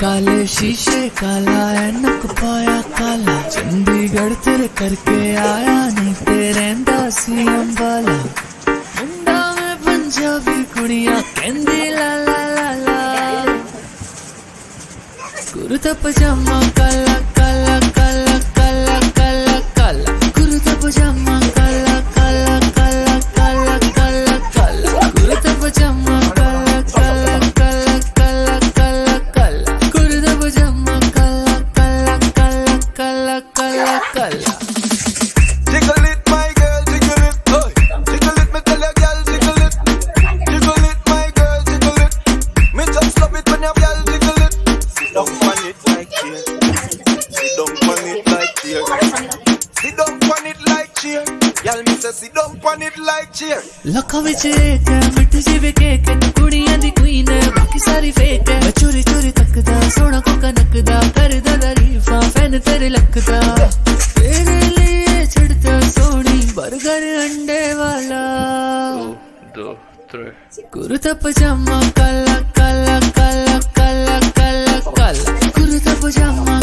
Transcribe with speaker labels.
Speaker 1: काले शीशे काला ऐनक पाया काला चंडीगढ़ तेरे करके आया नहीं तेरे सी अंबाला मुंडा में पंजाबी कुड़ियां कहंदी ला ला ला ला कुर्ता पजामा काला काला काला काला काला काला कुर्ता पजामा काला काला काला काला काला काला कुर्ता पजामा काला काला काला काला काला काला कुर्ता पजामा काला काला काला काला काला काला
Speaker 2: Jiggle it, my girl, jiggle it. Jiggle it, me tell your girl, jiggle it. Jiggle it, my girl, jiggle it. Me just love it when your girl jiggle it. Sit down on it like cheer. Sit down on it like cheer. Sit down on it like cheer. Girl, me say sit down on it like cheer.
Speaker 1: लखा विच एक है मिठ जिवे cake है कुड़ियां दी queen है बाकी सारी fake है मैं चोरी चोरी तकदा सोना को कनकदा करदा तारीफां फैन तेरे लखदा तेरे लिए छिड़ता सोनी बर्गर अंडे वाला
Speaker 3: 1, 2, 3
Speaker 1: कुर्ता पजामा काला काला काला काला काला काला कुर्ता पजामा